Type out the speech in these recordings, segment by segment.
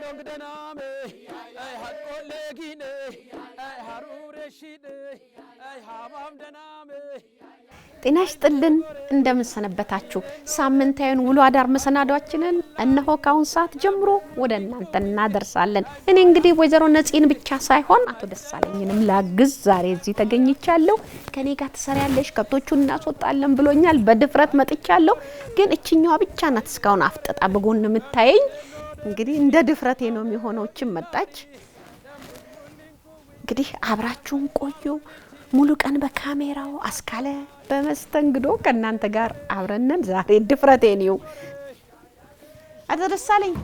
يونغدنامي أي حقولي جيني أي هارورشيدي أي حمام دنامي ጤና ይስጥልን እንደምን ሰነበታችሁ ሳምንታዊን ውሎ አዳር መሰናዷችንን እነሆ ካሁን ሰዓት ጀምሮ ወደ እናንተ እናደርሳለን እኔ እንግዲህ ወይዘሮ ነጽን ብቻ ሳይሆን አቶ ደሳለኝንም ላግዝ ዛሬ እዚህ ተገኝቻለሁ ከኔ ጋር ተሰሪያለሽ ከብቶቹን እናስወጣለን ብሎኛል በድፍረት መጥቻለሁ ግን እቺኛዋ ብቻ ናት እስካሁን አፍጠጣ በጎን የምታየኝ እንግዲህ እንደ ድፍረቴ ነው የሚሆነው እቺም መጣች እንግዲህ አብራችሁን ቆዩ ሙሉ ቀን በካሜራው አስካለ በመስተንግዶ ከናንተ ጋር አብረነን ዛሬ ድፍረቴ ነው አደረሳለኝ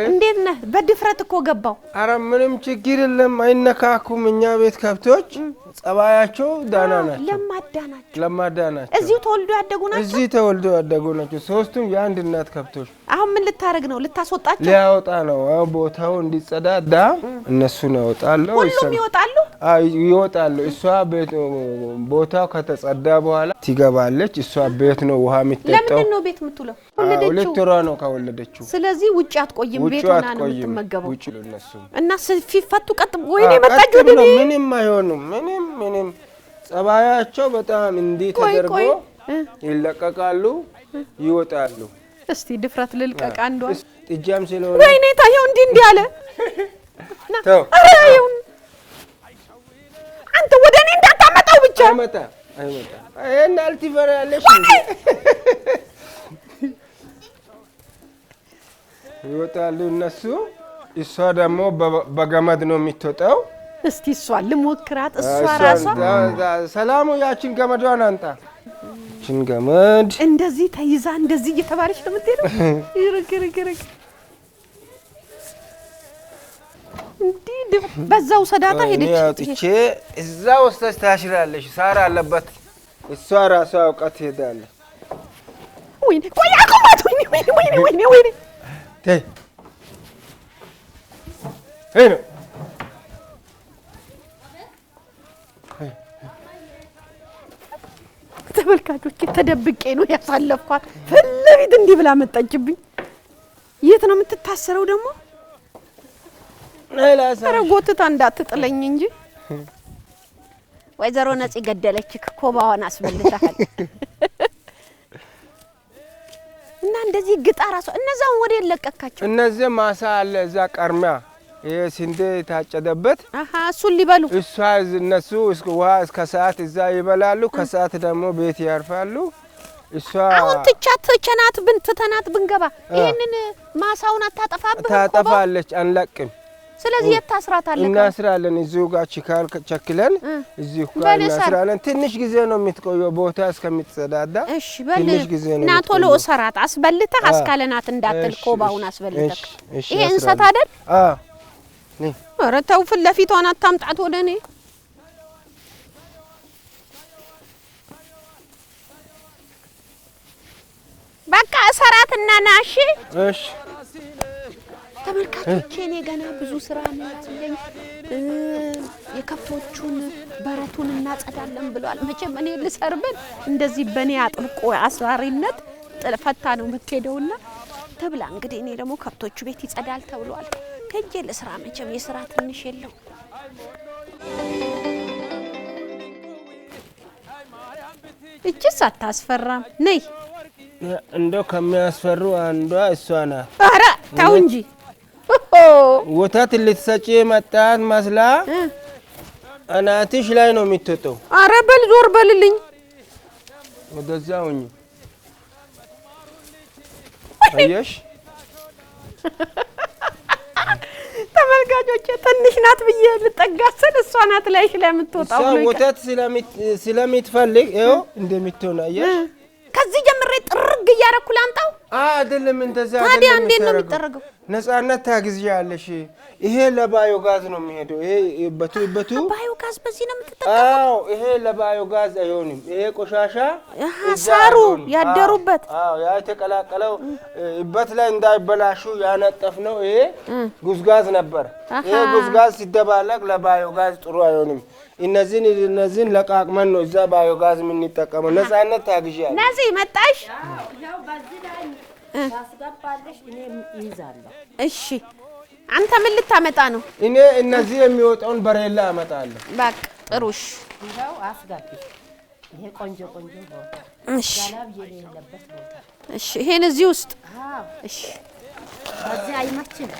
እንዴት ነህ በድፍረት እኮ ገባው አረ ምንም ችግር የለም አይነካኩም እኛ ቤት ከብቶች ጸባያቸው ዳና ናቸው ለማዳ ናቸው እዚሁ ተወልዶ ያደጉ ናቸው ሶስቱም የአንድ እናት ከብቶች አሁን ምን ልታረግ ነው ልታስወጣቸው ሊያወጣ ነው ቦታው እንዲጸዳዳ እነሱ ነው ያወጣሉ ሁሉም ይወጣሉ እሷ ቦታው ከተጸዳ በኋላ ትገባለች እሷ ቤት ነው ውሃ የምትጠጣው ለምን ነው ቤት የምትውለው ሁለት ወራ ነው ከወለደችው ስለዚህ ውጪ አትቆይም ቤት ሆና ነው የምትመገበው ውጪ ለነሱ እና ሲፈቱ ቀጥ ወይኔ መጣች ወደ ምንም አይሆንም ምንም ጸባያቸው በጣም እንዲህ ተደርጎ ይለቀቃሉ ይወጣሉ እስቲ ድፍረት ልልቀቅ አንዷ ጥጃም ስለሆነ ወይኔ ታየው እንዲህ አለ ተው አንተ ወደኔ እንዳታመጣው ብቻ አይመጣ እና አልቲፈራ ያለሽ ይወጣሉ እነሱ እሷ ደግሞ በገመድ ነው የምትወጣው እስቲ እሷ ልሞክራት እሷ ራሷ ሰላሙ ያችን ገመዷን አንጣ ያችን ገመድ እንደዚህ ተይዛ እንደዚህ እየተባለች ነው የምትሄደው ይረገረገረግ እንዴ በዛው ሰዳታ ሄደች ያጥቼ እዛው ወስተሽ ታሽራለሽ ሳራ አለበት እሷ ራሷ አውቃት ሄዳለ ወይኔ ቆይ አቁማት ወይኔ ተይ ሄሎ ተመልካቾች ተደብቄ ነው ያሳለፍኳት ፍለፊት እንዲህ ብላ መጣችብኝ የት ነው የምትታሰረው ደግሞ ረጎትታ እንዳትጥለኝ እንጂ ወይዘሮ ነጽ ገደለች ኮባዋን አስበልታል እና እንደዚህ ግጣ ራሱ እነዛውን ወደ ለቀካቸው እነዚህ ማሳ አለ እዛ ቀርሚያ የስንዴ ታጨደበት እሱን ሊበሉ እነሱ እስከ ሰዓት እዛ ይበላሉ ከሰዓት ደግሞ ቤት ያርፋሉ አሁን ትተናት ብንገባ ይሄንን ማሳውን ታጠፋለች አንለቅም ስለዚህ የታስራታለች እናስራለን እዚሁ ጋር ቸክለን እዚሁ ጋር እናስራለን ትንሽ ጊዜ ነው የምትቆየው ቦታ እስከምትጸዳዳ ትንሽ ጊዜ ነው እና ቶሎ ሰራት አስበልተህ አስካለናት እንዳትል ኮባውን አስበልተህ ይሄ እንሰት አይደል ኧረ ተው ፍለፊቷን አታምጣት ወደኔ በቃ ሰራትና ናሽ እሺ ተመልካቾቼ እኔ ገና ብዙ ስራ ነው ያለኝ የከብቶቹን በረቱን እናጸዳለን ብለዋል መቼም እኔ ልሰርብን እንደዚህ በኔ አጥብቆ አስራሪነት ጥልፈታ ነው የምትሄደውና ተብላ እንግዲህ እኔ ደግሞ ከብቶቹ ቤት ይጸዳል ተብሏል ከጄ ለስራ መቼም የስራ ትንሽ የለው እቺስ አታስፈራም ነይ እንደው ከሚያስፈሩ አንዷ እሷ ናት ኧረ ተው እንጂ ወተት ልትሰጪ መጣት መስላ አናትሽ ላይ ነው የምትወጣው ኧረ በል ዞር በልልኝ ወደዛው ሁኚ አየሽ ተመልካቾቼ ትንሽ ናት ብዬ ልጠጋሰን እሷ ናት ላይሽ ላይ የምትወጣው ወተት ስለምትፈልግ ይኸው እንደምትሆን አየሽ ከዚህ ጀምሬ ጥርግ እያረኩ ላምጣው አይደለም እንደዛ ታዲያ እንዴት ነው የሚጠረገው ነፃነት ታግዝያለሽ ይሄ ለባዮጋዝ ነው የሚሄደው ይሄ በቱ ባዮጋዝ በዚህ ነው የምትጠቀመው ይሄ ለባዮጋዝ አይሆንም ይሄ ቆሻሻ ሳሩ ያደሩበት ያ ተቀላቀለው በት ላይ እንዳይበላሹ ያነጠፍነው ይሄ ጉዝጋዝ ነበር ይሄ ጉዝጋዝ ሲደባለቅ ለባዮጋዝ ጥሩ አይሆንም እነዚህን ለቃቅመን ነው እዛ ባዮጋዝ ምን እንጠቀመው ነፃነት ታግዝያለሽ ነፂ መጣሽ ያው በዚህ ላይ ታስገባለሽ እኔ ይዛለሁ እሺ አንተ ምን ልታመጣ ነው? እኔ እነዚህ የሚወጣውን በሬላ አመጣለሁ። በቃ ጥሩሽ ይኸው አስጋቢ። ይሄ ቆንጆ ቦታ እሺ ጋላብ የሌለበት ቦታ። እሺ ይሄን እዚህ ውስጥ እሺ እዚህ አይመችም።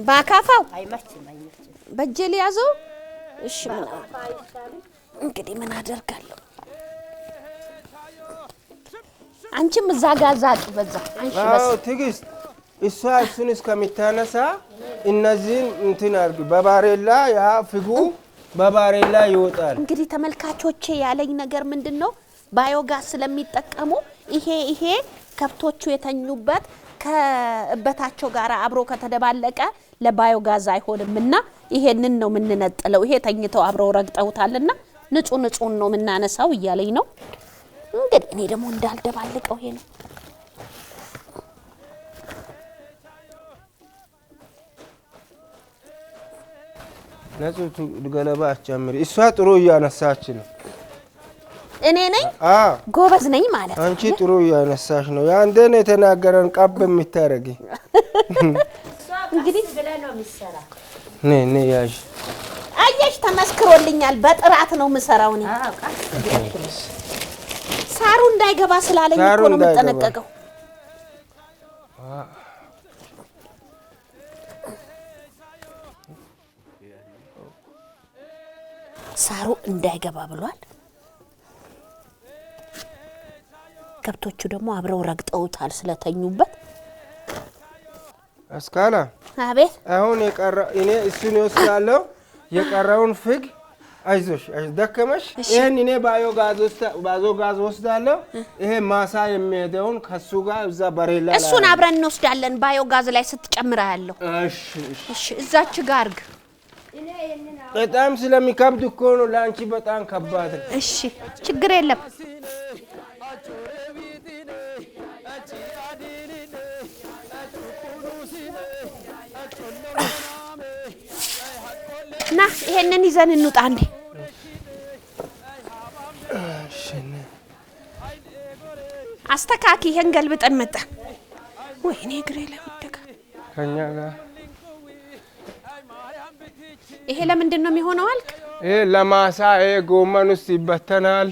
ባካፋው አይመችም። በእጄ ሊያዘው። እሺ እንግዲህ ምን አደርጋለሁ? አንቺም እዛ ጋር ዛጥ በዛ አንቺ በስ ትግስት እሷ እሱን እስከምታነሳ እነዚህን እንትን አድርጊ። በባሬላ ያ ፍጉ በባሬላ ይወጣል። እንግዲህ ተመልካቾቼ ያለኝ ነገር ምንድነው? ባዮጋዝ ስለሚጠቀሙ ይሄ ከብቶቹ የተኙበት ከእበታቸው ጋር አብሮ ከተደባለቀ ለባዮጋዝ አይሆንምና ይሄንን ነው የምንነጥለው። ይሄ ተኝተው አብረው ረግጠውታልና ንጹህ ነው የምናነሳው እያለኝ ነው። እንግዲህ እኔ ደግሞ እንዳልደባልቀው ይሄ ነው። ነጹቱ ገለባ አጨምሪ። እሷ ጥሩ እያነሳች ነው። እኔ ነኝ ጎበዝ ነኝ ማለት ነው። አንቺ ጥሩ እያነሳሽ ነው። ያንደን የተናገረን ቀብ የምታረጊ እንግዲህ ብለህ ነው የሚሰራ። ኔ ያዥ አየሽ፣ ተመስክሮልኛል። በጥራት ነው የምሰራው እኔ። ሳሩ እንዳይገባ ስላለኝ እኮ ነው የምጠነቀቀው። ሳሩ እንዳይገባ ብሏል። ከብቶቹ ደግሞ አብረው ረግጠውታል ስለተኙበት። አስካላ አቤት። አሁን እኔ እሱን ይወስዳለሁ። የቀረውን ፍግ አይዞሽ ደከመሽ። ይሄን እኔ ባዮጋዝ ወስዳለሁ። ይሄ ማሳ የሚሄደውን ከሱ ጋር እዛ በሬላ እሱን አብረን እንወስዳለን። ባዮጋዝ ላይ ስትጨምራለሁ። እሺ እዛች ጋር አርግ። በጣም ስለሚከብድ እኮ ነው ለአንቺ በጣም ከባድ ነው። እሺ ችግር የለም። ና ይሄንን ይዘን እንውጣ እንዴ። አስተካኪ ይሄን ገልብጠን መጣ። ወይኔ እግሬ ላይ ወደቀ። ከኛ ጋር ይሄ ለምንድን ነው የሚሆነው አልክ? ይሄ ለማሳ ይሄ ጎመን ውስጥ ይበተናል።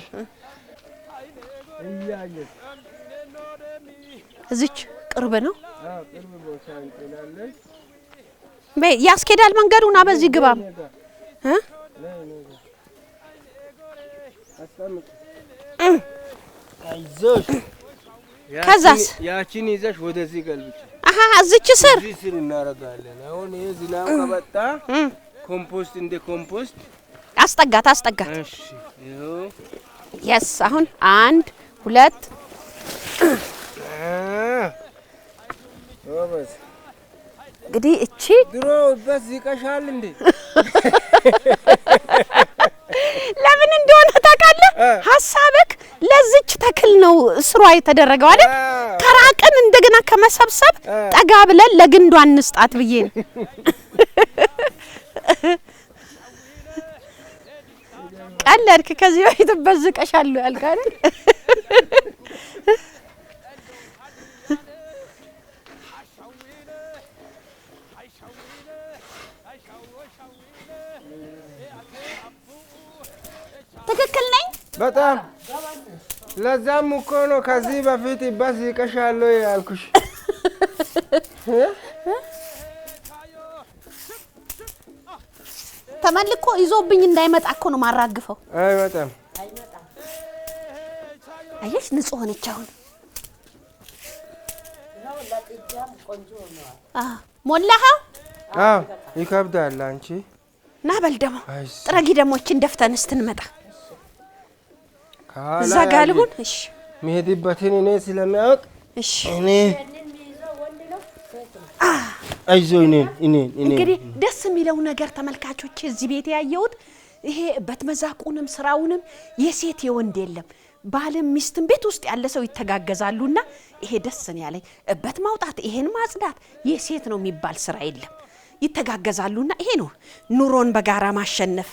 እዚች ቅርብ ነው። ያስኬዳል መንገዱና በዚህ ግባም አይዞሽ። ከዛስ ያቺን ይዘሽ ወደዚህ ገልብጭ። እዚች ስር እናረጋለን። አሁን ይሄ ዝናብ ከመጣ ኮምፖስት እንደ ኮምፖስት አስጠጋት። እሺ ይኸው የስ አሁን 1 2 ወበስ እንግዲህ እቺ ድሮ በስ ይቀሻል እንዴ? ለምን እንደሆነ ታውቃለህ? ሐሳብክ ለዚች ተክል ነው ስሯ የተደረገው አይደል? ተራቅን እንደገና ከመሰብሰብ ጠጋ ብለን ለግንዷ እንስጣት ብዬ ነው። ቀለድክ። ከዚህ በፊት በዝቀሻለሁ ያልክ አይደል? ትክክል ነኝ በጣም። ለዛም እኮ ነው ከዚህ በፊት በስ ይቀሻለሁ ያልኩሽ። ተመልኮ ይዞብኝ እንዳይመጣ እኮ ነው ማራግፈው። አይመጣም። አየሽ ንጹህ ሆነች አሁን። ሞላኸው? አዎ ይከብዳል። አንቺ ና በል ደግሞ ጥረጊ። ደሞችን ደፍተን ስትንመጣ እዛ ጋር ልሁን። እሺ መሄድበትን እኔ ስለሚያውቅ እሺ እኔ አይዞኝ እኔ እንግዲህ ደስ የሚለው ነገር ተመልካቾች እዚህ ቤት ያየሁት ይሄ በትመዛቁንም ስራውንም የሴት የወንድ የለም። ባልም ሚስትም ቤት ውስጥ ያለ ሰው ይተጋገዛሉና ይሄ ደስ ነው ያለኝ። እበት ማውጣት ይሄን ማጽዳት የሴት ነው የሚባል ስራ የለም። ይተጋገዛሉና ይሄ ነው ኑሮን በጋራ ማሸነፍ።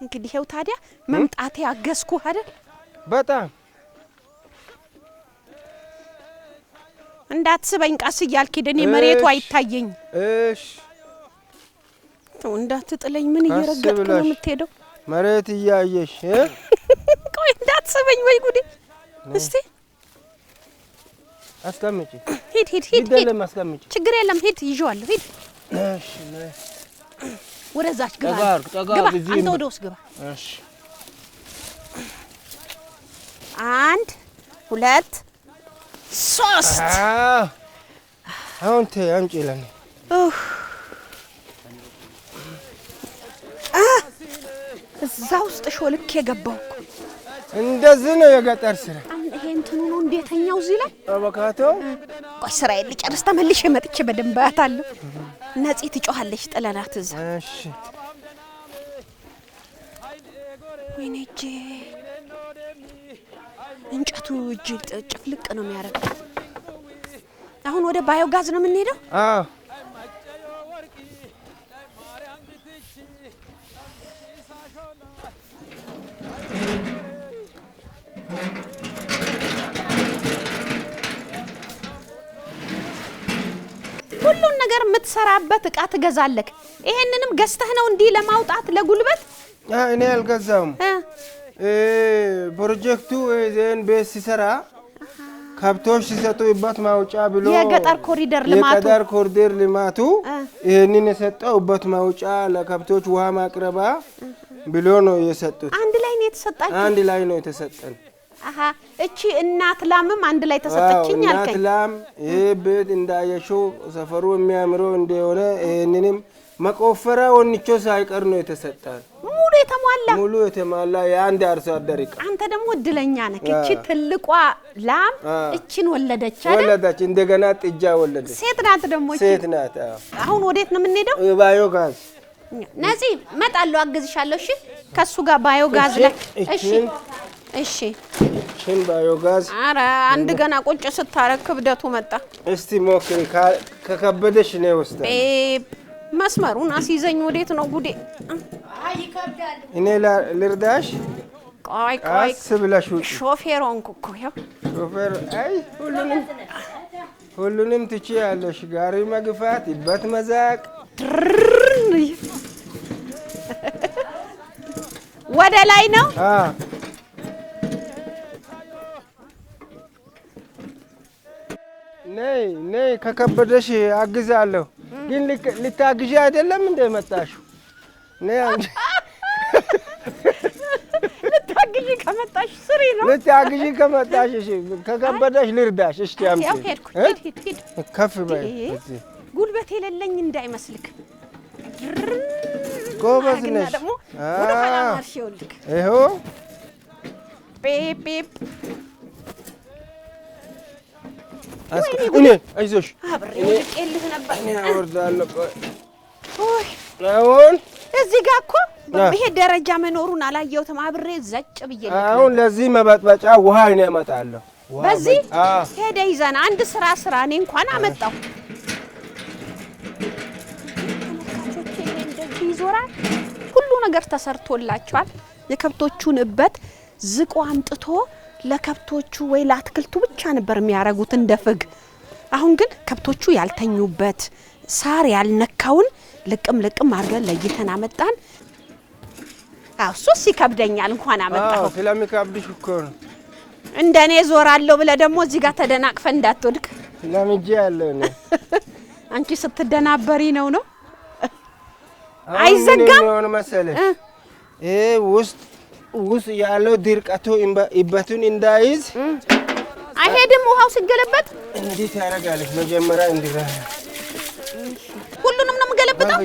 እንግዲህ ይኸው ታዲያ መምጣቴ አገዝኩ አይደል? በጣም እንዳትስበኝ ቀስ እያልክ እኔ መሬቱ አይታየኝ። እሺ ተው እንዳትጥለኝ። ምን እየረገጥክ ነው የምትሄደው? መሬት እያየሽ ቆይ እንዳትስበኝ ወይ ጉዴ። እስቲ አስቀምጪ። ሂድ ይደለም አስቀምጪ። ችግር የለም ሂድ፣ ይዤዋለሁ ሂድ። እሺ ወደዛች ግባ። ጠጋ ግባ አንተ ወደ ውስጥ ግባ። እሺ 1 2 3 አሁን አምጪ ለኔ። እዛ ውስጥ ሾልክ የገባው እኮ እንደዚህ ነው የገጠር ስራ። ይሄ እንትኑ ነው እንዴተኛው እዚህ ላይ አቮካዶ። ቆይ ስራዬን ልጨርስ ተመልሼ መጥቼ በደንብ አያታለሁ። ነፂ ትጮኻለች ጥለናት እዛ። እሺ ወይኔ እጄ እንጨቱ እጅ ጭፍልቅ ነው የሚያደርገው። አሁን ወደ ባዮጋዝ ነው የምንሄደው? አዎ ሁሉን ነገር የምትሰራበት እቃ ትገዛለህ። ይሄንንም ገዝተህ ነው እንዲህ ለማውጣት ለጉልበት? እኔ አልገዛውም። ፕሮጀክቱ ዘን ቤት ሲሰራ ከብቶች ሲሰጡበት ማውጫ ብሎ የገጠር ኮሪደር ልማቱ ይሄንን የሰጠውበት ማውጫ ለከብቶች ውሃ ማቅረባ ብሎ ነው የሰጡት። አንድ ላይ ነው የተሰጣችሁ? አንድ ላይ ነው የተሰጠን። እቺ እናት ላምም አንድ ላይ ተሰጠችኝ አልከኝ? እናት ላም ይሄ ቤት እንዳየሽው ሰፈሩ የሚያምረው እንደሆነ ይሄንንም መቆፈራ ወንቾ ሳይቀር ነው የተሰጠን። ሙሉ የተሟላ የአንድ አርሶ አደር ዕቃ። አንተ ደግሞ እድለኛ ነህ። እቺ ትልቋ ላም እቺን ወለደች አይደል? ወለደች፣ እንደገና ጥጃ ወለደች። ሴት ናት ደግሞ እቺ? ሴት ናት። አሁን ወዴት ነው የምንሄደው? ባዮጋዝ። ነፂ እመጣለሁ፣ አግዝሻለሁ። እሺ ከሱ ጋር ባዮጋዝ ላይ። እሺ ሽን ባዮጋዝ። ኧረ አንድ ገና ቁጭ ስታረግ ክብደቱ መጣ። እስቲ ሞክሪ፣ ከከበደሽ ነው ወስዳ መስመሩን አስይዘኝ። ወዴት ነው ጉዴ? እኔ ልርዳሽ? ቆይ ብለሽ ሾፌር ሆንኩ እኮ። ያው ሾፌር። አይ ሁሉንም ትችያለሽ። ጋሪ መግፋት፣ ይበት መዛቅ። ወደ ላይ ነው? ነይ ከከበደሽ አግዛለሁ። ግን ልታግዢ አይደለም እንደ መጣሽው? ነይ አንቺ ልታግዢ ከመጣሽ ስሪ ነው። ልታግዢ ከመጣሽ እሺ፣ ከከበደሽ ልርዳሽ። እሺ አምጪ። ሂድ ከፍ በይ። ጉልበት የሌለኝ እንዳይመስልክ። ጎበዝ ነሽ። ደግሞ ወደ ኋላ ማርሽ ይኸውልህ። ይኸው ፒፕ እኔ አይዞሽ አብሬ ወድቄልህ ነበር። እኔ አወርዳለሁ። ኦይ አሁን እዚህ ጋር እኮ ይሄ ደረጃ መኖሩን አላየሁትም። አብሬ ዘጭ ብዬ አሁን ለዚህ መበጥበጫ ውሃ እኔ አመጣለሁ። በዚህ ሄደ ይዘና አንድ ስራ እኔ እንኳን አመጣሁ። ተመልካቾቼ ይሄ እንደዚህ ይዞራል። ሁሉ ነገር ተሰርቶላቸዋል። የከብቶቹን እበት ዝቆ አምጥቶ ለከብቶቹ ወይ ለአትክልቱ ብቻ ነበር የሚያረጉት እንደ ፍግ። አሁን ግን ከብቶቹ ያልተኙበት ሳር ያልነካውን ልቅም አድርገን ለይተን አመጣን። እሱስ ይከብደኛል እንኳን አመጣሁ። ስለሚከብድሽ እኮ ነው። እንደኔ ዞራለሁ ብለህ ደግሞ እዚህ ጋር ተደናቅፈ እንዳትወድቅ። ለምጄ ያለው ነው። አንቺ ስትደናበሪ ነው። አይዘጋም ነው መሰለሽ። ይሄ ውስጥ ያለው ድርቀቱ ይበቱን እንዳይዝ አይሄድም። ውሃው ሲገለበጥ እንዴት ያደርጋል? መጀመሪያ እንዲራ ሁሉንም ነው የምገለብጠው።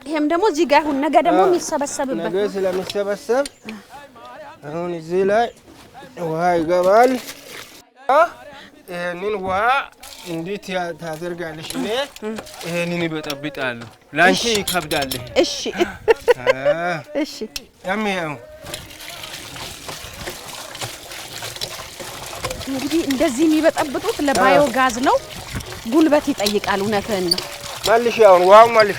ይሄም ደግሞ እዚህ ጋር አሁን ነገ ደግሞ የሚሰበሰብበት ነገ ስለሚሰበሰብ አሁን እዚህ ላይ ውሃ ይገባል። ይሄንን ውሃ እንዴት ታደርጋለሽ? እኔ ይሄንን ይበጠብጣለሁ። ላንቺ ይከብዳል። እሺ እሺ። ያሚያው እንግዲህ እንደዚህ የሚበጠብጡት ለባዮ ጋዝ ነው። ጉልበት ይጠይቃል። እውነትህን ነው። መልሽ አሁን ዋው መልሽ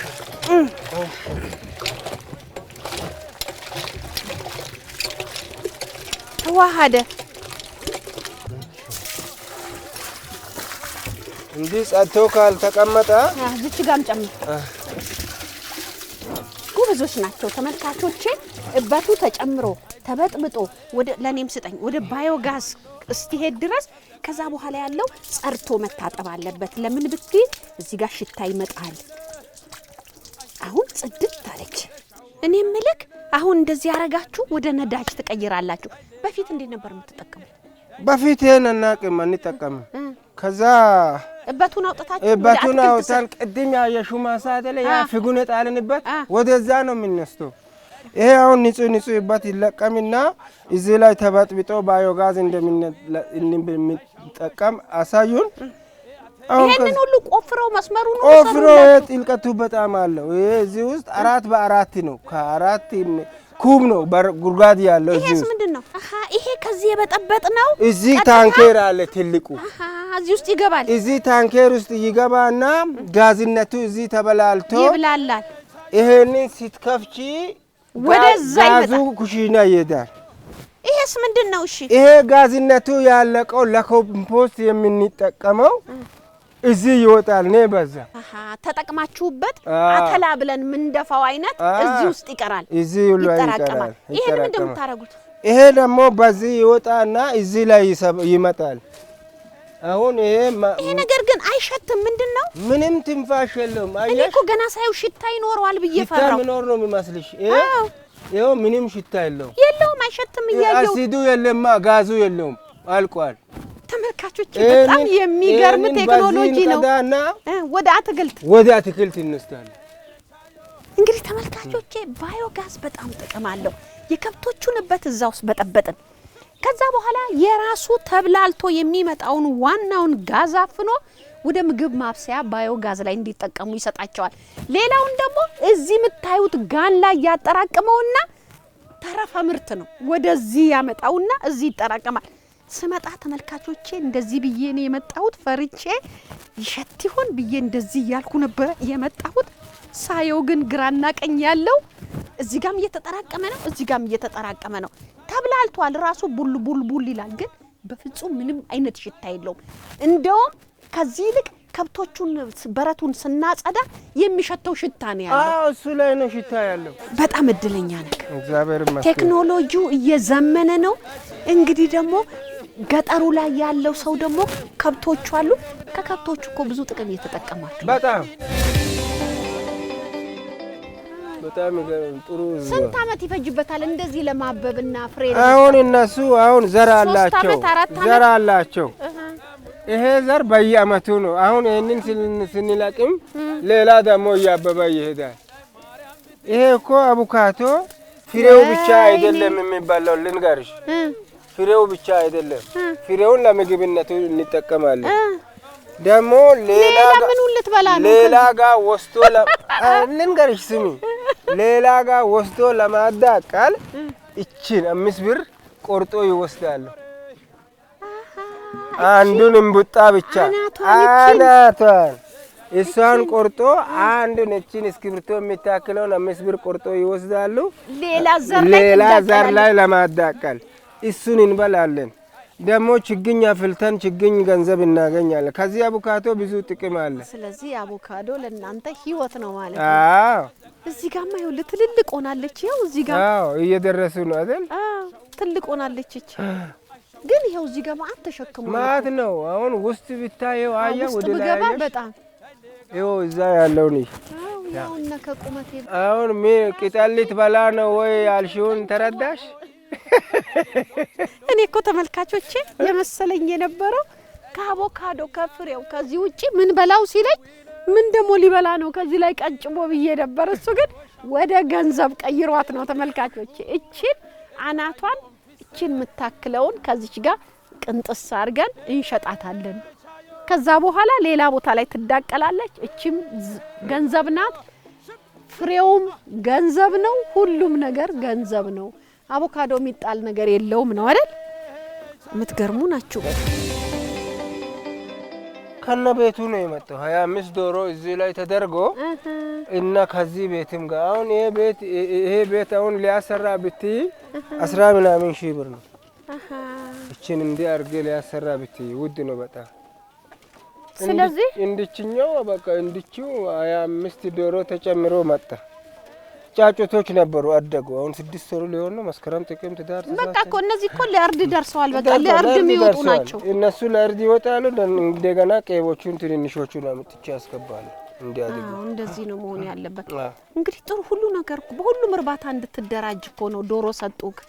ተዋሃደ እንዲህ ጸጥቶ ካልተቀመጠ እዚች ጋርም ጨምር። ጎበዞች ናቸው ተመልካቾቼ። እበቱ ተጨምሮ ተበጥብጦ ወደ ለኔም ስጠኝ ወደ ባዮጋዝ እስቲሄድ ድረስ ከዛ በኋላ ያለው ጸርቶ መታጠብ አለበት። ለምን ብትይ እዚህ ጋር ሽታ ይመጣል። አሁን ጽድት ታለች። እኔ ምልክ አሁን እንደዚህ ያረጋችሁ ወደ ነዳጅ ትቀይራላችሁ። በፊት እንዴት ነበር የምትጠቀሙ? በፊት የነናቅም አንጠቀም። ከዛ እበቱን አውጥታችሁ እበቱን አውጥተን ቅድም ያየሹ ማሳደ ላይ ያ ፍጉን ጣልንበት ወደዛ ነው የሚነስተው። ይሄ አሁን ንጹህ እበት ይለቀምና እዚህ ላይ ተበጥብጦ ባዮጋዝ እንደምንጠቀም አሳዩን። ይሄንን ሁሉ ቆፍረው መስመሩን ቆፍሮ ጥልቀቱ በጣም አለው። ይሄ እዚህ ውስጥ 4 በ4 ነው። ከ4 ኩብ ነው ጉድጓድ ያለው። ይሄስ ምንድነው? ይሄ ከዚህ የበጠበጥ ነው። እዚህ ታንከር አለ ትልቁ። እዚህ ውስጥ ይገባል። እዚህ ታንከር ውስጥ ይገባና ጋዝነቱ እዚህ ተበላልቶ ይብላላል። ይሄንን ስትከፍቺ ወደዛ ጋዙ ኩሽና ይሄዳል። ይሄስ ምንድነው? እሺ ይሄ ጋዝነቱ ያለቀው ለኮምፖስት የምንጠቀመው እዚህ ይወጣል ነው በዛ ተጠቅማችሁበት አተላ ብለን ምንደፋው አይነት እዚህ ውስጥ ይቀራል። እዚህ ሁሉ ይቀራል። ይሄ ምንድነው የምታረጉት? ይሄ ደግሞ በዚህ ይወጣና እዚህ ላይ ይመጣል። አሁን ይሄ ነገር ግን አይሸትም። ምንድነው? ምንም ትንፋሽ የለውም። እኔ እኮ ገና ሳይው ሽታ ይኖረዋል ብዬ ፈራው። ሽታ ምኖር ነው የሚመስልሽ? ይሄው ምንም ሽታ የለውም። አይሸትም። እያየው አሲዱ የለማ ጋዙ የለውም አልቋል። ተመልካቾች በጣም የሚገርም ቴክኖሎጂ ነው። ወደ አትክልት እንስታለን። እንግዲህ ተመልካቾቼ ባዮጋዝ በጣም ጥቅም አለው። የከብቶቹን እበት እዛው በጠበጥን። ከዛ በኋላ የራሱ ተብላልቶ የሚመጣውን ዋናውን ጋዝ አፍኖ ወደ ምግብ ማብሰያ ባዮጋዝ ላይ እንዲጠቀሙ ይሰጣቸዋል። ሌላውን ደግሞ እዚህ የምታዩት ጋን ላይ ያጠራቅመውና ተረፈ ምርት ነው ወደዚህ ያመጣውና እዚህ ይጠራቀማል። ስመጣ ተመልካቾቼ እንደዚህ ብዬ ነው የመጣሁት። ፈርቼ ይሸት ይሆን ብዬ እንደዚህ ያልኩ ነበር የመጣሁት። ሳየው ግን ግራና ቀኝ ያለው እዚህ ጋም እየተጠራቀመ ነው፣ እዚህ ጋም እየተጠራቀመ ነው። ተብላልቷል። ራሱ ቡል ይላል፣ ግን በፍጹም ምንም አይነት ሽታ የለውም። እንደውም ከዚህ ይልቅ ከብቶቹን በረቱን ስናጸዳ የሚሸተው ሽታ ነው ያለው። እሱ ላይ ነው ሽታ ያለው። በጣም እድለኛ ነን። እግዚአብሔር ይመስገን። ቴክኖሎጂው እየዘመነ ነው። እንግዲህ ደግሞ ገጠሩ ላይ ያለው ሰው ደግሞ ከብቶቹ አሉ። ከከብቶቹ እኮ ብዙ ጥቅም እየተጠቀማችሁ በጣም ጥሩ። ስንት አመት ይፈጅበታል እንደዚህ ለማበብና ፍሬ? አሁን እነሱ ዘር አላቸው። ይሄ ዘር በየአመቱ ነው። አሁን ይሄንን ስንለቅም ሌላ ደግሞ እያበበ ይሄዳል። ይሄ እኮ አቡካቶ ፍሬው ብቻ አይደለም የሚባለው፣ ልንገርሽ። ፍሬው ብቻ አይደለም። ፍሬውን ለምግብነቱ እንጠቀማለን። ደግሞ ሌላ ጋር ወስዶ ልንገርሽ ስሚ፣ ሌላ ጋር ወስዶ ለማዳቀል እቺን 5 ብር ቆርጦ ይወስዳሉ። አንዱን እንቡጣ ብቻ አናቷን እሷን ቆርጦ አንዱን እቺን እስክሪብቶ የሚታክለውን 5 ብር ቆርጦ ይወስዳሉ። ሌላ ዘር ላይ ለማዳቀል እሱን እንበላለን። ደግሞ ችግኝ አፍልተን ችግኝ ገንዘብ እናገኛለን። ከዚህ አቮካዶ ብዙ ጥቅም አለ። ስለዚህ አቮካዶ ለእናንተ ህይወት ነው ማለት ነው። አዎ እዚህ ጋርማ ይኸውልህ ትልልቅ ሆናለች። ይኸው እዚህ ጋር እየደረሱ ነው አይደል? ትልቅ ሆናለች እቺ። ግን ይኸው እዚህ ጋር ማአት ተሸክሞ ማአት ነው። አሁን ውስጥ ብታየው አያ ወደ ላይ ገባ በጣም ይኸው እዛ ያለው ነው። ያው እና ከቁመቴ አሁን ቅጠል ልትበላ ነው ወይ አልሽውን ተረዳሽ? እኔ እኮ ተመልካቾቼ የመሰለኝ የነበረው ከአቮካዶ ከፍሬው ከዚህ ውጪ ምን በላው ሲለኝ ምን ደሞ ሊበላ ነው ከዚህ ላይ ቀንጭቦ ብዬ ነበር። እሱ ግን ወደ ገንዘብ ቀይሯት ነው ተመልካቾቼ። እቺን አናቷን እቺን የምታክለውን ከዚች ጋር ቅንጥስ አድርገን እንሸጣታለን። ከዛ በኋላ ሌላ ቦታ ላይ ትዳቀላለች። እቺም ገንዘብ ናት፣ ፍሬውም ገንዘብ ነው፣ ሁሉም ነገር ገንዘብ ነው። አቮካዶ የሚጣል ነገር የለውም ነው አይደል? የምትገርሙ ናችሁ። ከነ ቤቱ ነው የመጣው። 25 ዶሮ እዚህ ላይ ተደርጎ እና ከዚህ ቤትም ጋር አሁን ይሄ ቤት አሁን ሊያሰራ ብትይ 10 ምናምን ሺህ ብር ነው። እቺን እንዲህ አድርጌ ሊያሰራ ብትይ ውድ ነው በጣም። ስለዚህ እንድችኛው በቃ እንድችው 25 ዶሮ ተጨምሮ መጣ። ጫጩቶች ነበሩ አደጉ። አሁን 6 ወር ሊሆን ነው። መስከረም ጥቅምት ዳር በቃ እኮ እነዚህ እኮ ለእርድ ደርሰዋል። በቃ ለእርድ የሚወጡ ናቸው። እነሱ ለእርድ ይወጣሉ። እንደገና ቀይቦቹን ትንንሾቹን አምጥቼ ያስገባሉ እንዲያድጉ። እንደዚህ ነው መሆን ያለበት። እንግዲህ ጥሩ ሁሉ ነገር በሁሉም እርባታ እንድትደራጅ እኮ ነው ዶሮ ሰጡክ።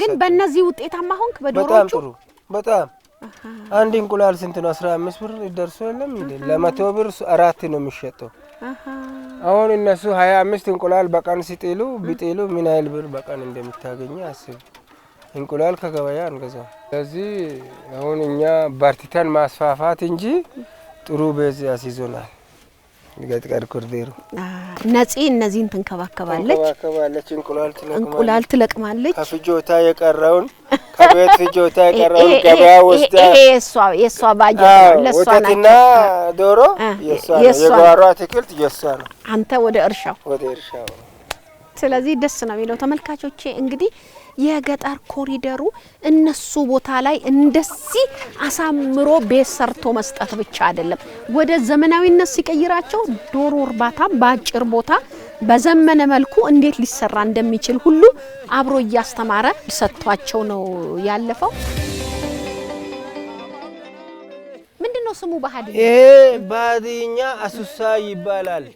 ግን በእነዚህ ውጤታማ ሆንክ በዶሮቹ? በጣም ጥሩ በጣም። አንድ እንቁላል ስንት ነው? 15 ብር ይደርሶ የለም እንዴ? ለ100 ብር 4 ነው የሚሸጠው። አሁን እነሱ 25 እንቁላል በቀን ሲጥሉ ቢጥሉ ምን ያህል ብር በቀን እንደምታገኙ አስብ። እንቁላል ከገበያ አንገዛም። ስለዚህ አሁን እኛ በርትተን ማስፋፋት እንጂ ጥሩ ቤዝ ያስይዞናል። ገጥቀር ኮርዴሩ ነፂ እነዚህን ትንከባከባለች። እንቁላል ትለቅማለች። ከፍጆታ የቀረውን ከቤት ፍጆታ የቀረውን ገበያ ወስዳ የሷ ባጀት ነው። ለሷ ወተትና ዶሮ የሷ ነው። የጓሮ አትክልት የሷ ነው። አንተ ወደ እርሻው። ስለዚህ ደስ ነው የሚለው። ተመልካቾቼ እንግዲህ የገጠር ኮሪደሩ እነሱ ቦታ ላይ እንደዚህ አሳምሮ ቤት ሰርቶ መስጠት ብቻ አይደለም፣ ወደ ዘመናዊነት ሲቀይራቸው ዶሮ እርባታም በአጭር ቦታ በዘመነ መልኩ እንዴት ሊሰራ እንደሚችል ሁሉ አብሮ እያስተማረ ሰጥቷቸው ነው ያለፈው። ምንድነው ስሙ በሃዲኛ? ይሄ በሃዲኛ አሱሳ ይባላል።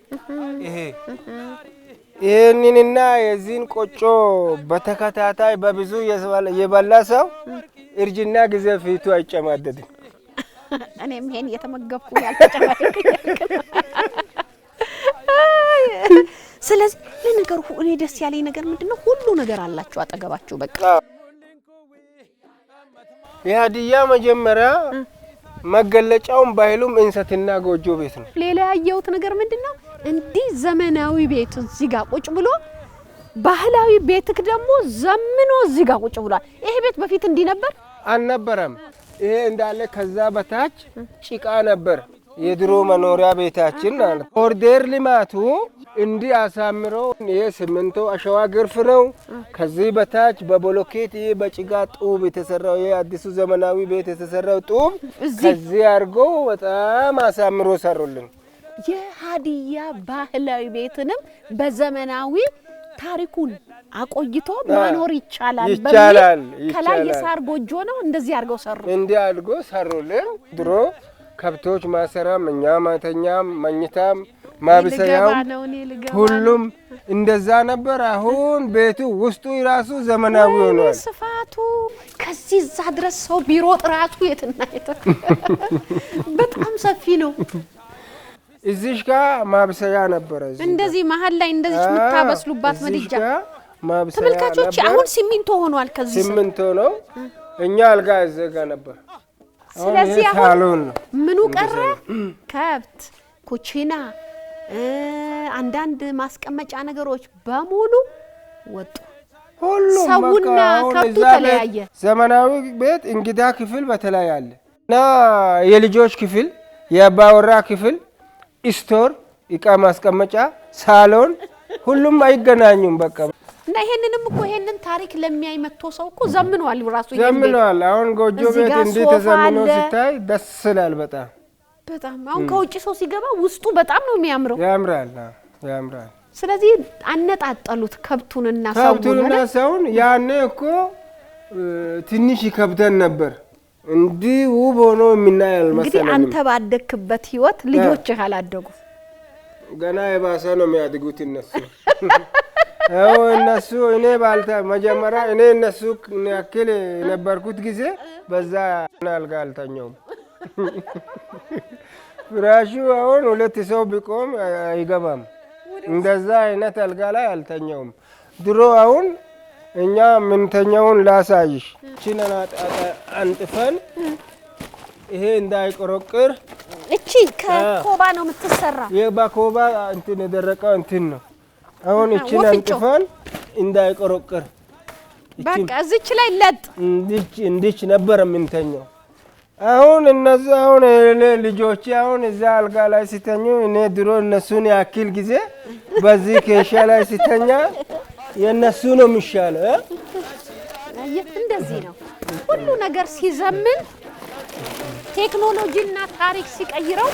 ይሄንንና የዚህን ቆጮ በተከታታይ በብዙ የበላ ሰው እርጅና ጊዜ ፊቱ አይጨማደድም። እኔም ይሄን እየተመገብኩ ያልተጨማደድኩ። ስለዚህ ለነገሩ እኔ ደስ ያለኝ ነገር ምንድነው ሁሉ ነገር አላችሁ አጠገባችሁ። በቃ የሃዲያ መጀመሪያ መገለጫውን ባህሉም እንሰትና ጎጆ ቤት ነው። ሌላ ያየሁት ነገር ምንድነው እንዲህ ዘመናዊ ቤት እዚህ ጋር ቁጭ ብሎ ባህላዊ ቤትክ ደግሞ ዘምኖ እዚህ ጋር ቁጭ ብሏል። ይሄ ቤት በፊት እንዲህ ነበር አልነበረም። ይሄ እንዳለ ከዛ በታች ጭቃ ነበር የድሮ መኖሪያ ቤታችን ማለት። ኮሪደር ልማቱ እንዲህ አሳምሮ ይሄ ሲሚንቶ አሸዋ ግርፍ ነው። ከዚህ በታች በብሎኬት ይሄ በጭቃ ጡብ የተሰራው ይሄ አዲሱ ዘመናዊ ቤት የተሰራው ጡብ ከዚህ አድርጎ በጣም አሳምሮ ሰሩልን። የሃዲያ ባህላዊ ቤትንም በዘመናዊ ታሪኩን አቆይቶ ማኖር ይቻላል። ከላይ የሳር ጎጆ ነው እንደዚህ አድርገው ሰሩ። እንዲህ አድርገው ሰሩልን። ድሮ ከብቶች ማሰራም እኛ ማተኛም መኝታም ማብሰያው ሁሉም እንደዛ ነበር። አሁን ቤቱ ውስጡ ራሱ ዘመናዊ ሆኗል። ስፋቱ ከዚህ እዛ ድረስ ሰው ቢሮጥ ራሱ የትና በጣም ሰፊ ነው። እዚሽ ጋር ማብሰያ ነበር። እንደዚህ መሀል ላይ እንደዚህ የምታበስሉባት ምድጃ ማብሰያ። ተመልካቾች አሁን ሲሚንቶ ሆኗል። ከዚህ ሲሚንቶ ነው። እኛ አልጋ እዘጋ ነበር። ስለዚህ አሁን ምኑ ቀረ? ከብት ኩቺና፣ አንዳንድ ማስቀመጫ ነገሮች በሙሉ ወጡ። ሁሉም ሰውና ከብቱ ተለያየ። ዘመናዊ ቤት እንግዳ ክፍል በተለይ አለ እና የልጆች ክፍል፣ የአባወራ ክፍል፣ ስቶር፣ እቃ ማስቀመጫ፣ ሳሎን ሁሉም አይገናኙም በቃ። እና ይሄንንም እኮ ይሄንን ታሪክ ለሚያይ መጥቶ ሰው እኮ ዘምኗል ራሱ ዘምኗል። አሁን ጎጆ ቤት እንዴት ተዘምኖ ሲታይ ደስ ይላል በጣም በጣም። አሁን ከውጭ ሰው ሲገባ ውስጡ በጣም ነው የሚያምረው። ያምራል። ስለዚህ አነጣጠሉት ከብቱንና ሰውን። ያኔ እኮ ትንሽ ይከብደን ነበር እንዲህ ውብ ሆኖ የምናይ አልመሰለንም። እንግዲህ አንተ ባደክበት ህይወት ልጆችህ አላደጉ ገና የባሰ ነው የሚያድጉት እነሱ። እነሱ እኔ ባልታ መጀመሪያ እኔ እነሱ ያክል የነበርኩት ጊዜ በዛ አልጋ አልተኛውም። ፍራሹ አሁን 2 ሰው ቢቆም አይገባም። እንደዛ አይነት አልጋ ላይ አልተኛውም ድሮ። አሁን እኛ ምንተኛውን ላሳይሽ። እቺን አንጥፈን ይሄ እንዳይቆረቅር እቺ ከኮባ ነው የምትሰራ። የባኮባ እንትን የደረቀ እንትን ነው። አሁን እቺን አንጥፈን እንዳይቆረቅር በቃ እዚች ላይ ለጥ እንዲች ነበር ምንተኛው። አሁን እነዚህ አሁን ልጆቼ አሁን እዛ አልጋ ላይ ሲተኙ እኔ ድሮ እነሱን ያክል ጊዜ በዚህ ኬሻ ላይ ሲተኛ የእነሱ ነው የሚሻለው። እንደዚህ ነው ሁሉ ነገር ሲዘምን ቴክኖሎጂና ታሪክ ሲቀይረው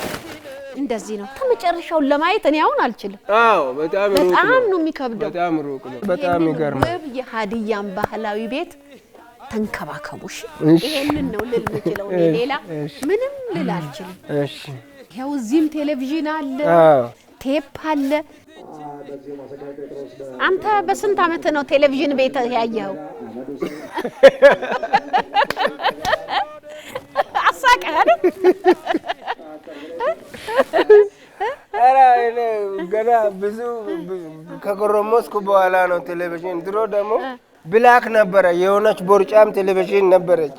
እንደዚህ ነው። ከመጨረሻው ለማየት እኔ አሁን አልችልም። አዎ በጣም ነው የሚከብደው። በጣም ሩቅ ነው። በጣም ይገርማል። የሀዲያን ባህላዊ ቤት ተንከባከቡሽ። ይሄንን ነው ልል የምችለው። ሌላ ምንም ልል አልችልም። እሺ ይኸው እዚህም ቴሌቪዥን አለ፣ ቴፕ አለ። አንተ በስንት ዓመት ነው ቴሌቪዥን ቤት ያየኸው? አሳቀህ አይደል? ገና ብዙ ከጎረመስኩ በኋላ ነው ቴሌቪዥን። ድሮ ደግሞ ብላክ ነበረ፣ የሆነች ቦርጫም ቴሌቪዥን ነበረች።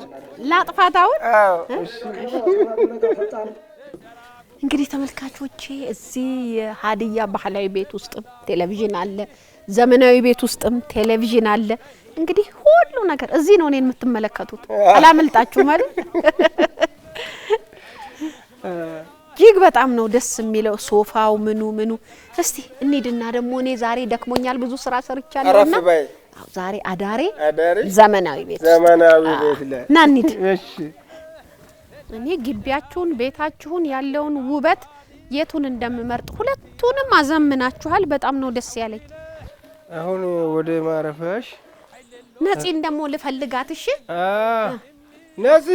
ላጥፋት አሁን? አዎ እሺ። እንግዲህ ተመልካቾቼ እዚህ የሀዲያ ባህላዊ ቤት ውስጥም ቴሌቪዥን አለ፣ ዘመናዊ ቤት ውስጥም ቴሌቪዥን አለ። እንግዲህ ሁሉ ነገር እዚህ ነው እኔን የምትመለከቱት። አላመልጣችሁ ማለት ጂግ በጣም ነው ደስ የሚለው ሶፋው ምኑ። እስቲ እንሂድና ደግሞ እኔ ዛሬ ደክሞኛል፣ ብዙ ስራ ሰርቻለሁና ዛሬ አዳሬ ዘመናዊ ቤት ላይ ና እንሂድ። እሺ እኔ ግቢያችሁን ቤታችሁን ያለውን ውበት የቱን እንደምመርጥ ሁለቱንም አዘምናችኋል። በጣም ነው ደስ ያለኝ። አሁን ወደ ማረፊያሽ ነፂን ደግሞ ልፈልጋት። እሺ ነፂ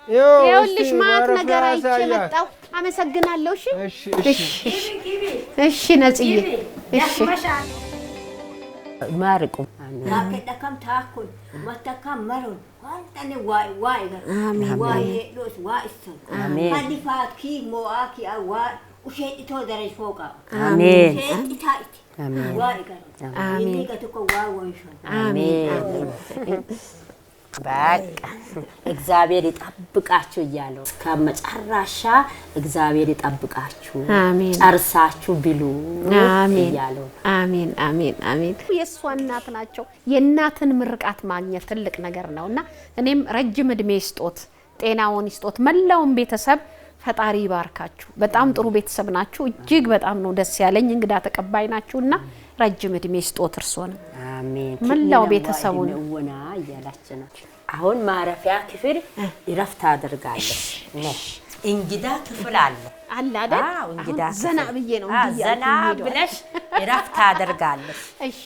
ይኸውልሽ ማት ነገር አይቼ መጣሁ። አመሰግናለሁ። እሺ ነፂዬ እሺ ማርቁ ማከደከም ታኩን ማተከም መሩን አንተኔ ዋይ ሎስ ዋይስን አዲፋት ኪ ሞአኪ አዋ ኡሼጥቶ ደረጅ ፎቃ አሜን ሼጥታይት ዋይ ጋር አሜን ይገተኮ ዋወንሾ አሜን። በቃ እግዚአብሔር ይጠብቃችሁ እያለው ከመጨረሻ እግዚአብሔር ይጠብቃችሁ ጨርሳችሁ ብሉ እያለው አሜን። የእሷ እናት ናቸው። የእናትን ምርቃት ማግኘት ትልቅ ነገር ነውና እኔም ረጅም እድሜ ይስጦት፣ ጤናውን ይስጦት። መላውን ቤተሰብ ፈጣሪ ይባርካችሁ። በጣም ጥሩ ቤተሰብ ናችሁ። እጅግ በጣም ነው ደስ ያለኝ። እንግዳ ተቀባይ ናችሁና ረጅም እድሜ ይስጦት እርሶንም አሜን። መላው ቤተሰቡን ወና እያላችሁ ነው። አሁን ማረፊያ ክፍል ይረፍታ አድርጋለሁ። እንግዳ ክፍል አለ አይደል? አዎ እንግዳ ዘና ብዬ ነው ዘና ብለሽ ይረፍታ አድርጋለሁ። እሺ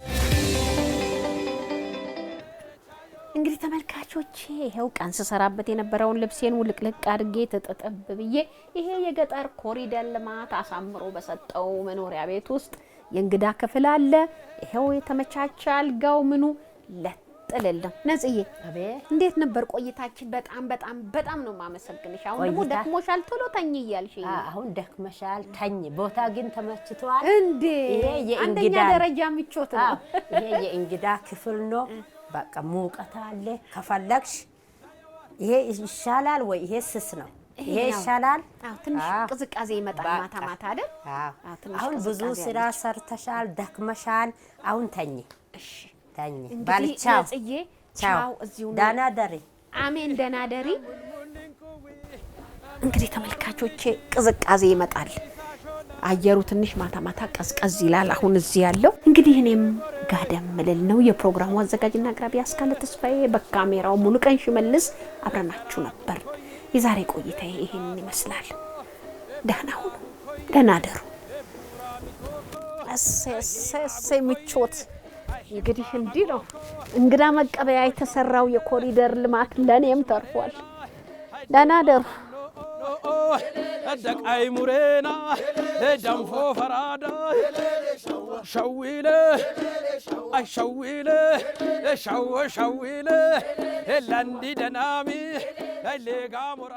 እንግዲህ ተመልካቾቼ ይሄው ቀን ስሰራበት የነበረውን ልብሴን ውልቅልቅ አድርጌ ተጠጠብ ብዬ ይሄ የገጠር ኮሪደር ልማት አሳምሮ በሰጠው መኖሪያ ቤት ውስጥ የእንግዳ ክፍል አለ። ይሄው የተመቻቸ አልጋው ምኑ ለጥልልም። ነጽዬ እንዴት ነበር ቆይታችን? በጣም ነው ማመሰግንሽ። አሁን ደግሞ ደክሞሻል፣ ቶሎ ተኝ እያልሽኝ። አሁን ደክመሻል፣ ተኝ። ቦታ ግን ተመችቷል እንዴ? አንደኛ ደረጃ ምቾት ነው። ይሄ የእንግዳ ክፍል ነው። በቃ ሙቀት አለ። ከፈለግሽ ይሄ ይሻላል ወይ ይሄ ስስ ነው? ይሄ ይሻላል። ትንሽ ቅዝቃዜ ይመጣል ማታ አይደል? አሁን ብዙ ስራ ሰርተሻል፣ ደክመሻል። አሁን ተኝ። እሺ ተኝ። ባልቻው ቻው። እዚሁ ደህና ደሪ። አሜን፣ ደህና ደሪ። እንግዲህ ተመልካቾቼ ቅዝቃዜ ይመጣል። አየሩ ትንሽ ማታ ቀዝቀዝ ይላል። አሁን እዚህ ያለው እንግዲህ እኔም ጋደም ምልል ነው። የፕሮግራሙ አዘጋጅና አቅራቢ አስካለ ተስፋዬ፣ በካሜራው ሙሉቀን ሽመልስ አብረናችሁ ነበር። የዛሬ ቆይታ ይሄንን ይመስላል። ደህና ሁኑ፣ ደህና ደሩ። እሰይ ምቾት። እንግዲህ እንዲህ ነው እንግዳ መቀበያ የተሰራው የኮሪደር ልማት ለኔም ተርፏል። ደህና ደሩ። ደቃይ ሙሬና ደንፎ ፈራዳ ሸዊለ አሸዊለ ሸዊለ ለንዲ ደናሚ ለጋ ሙራ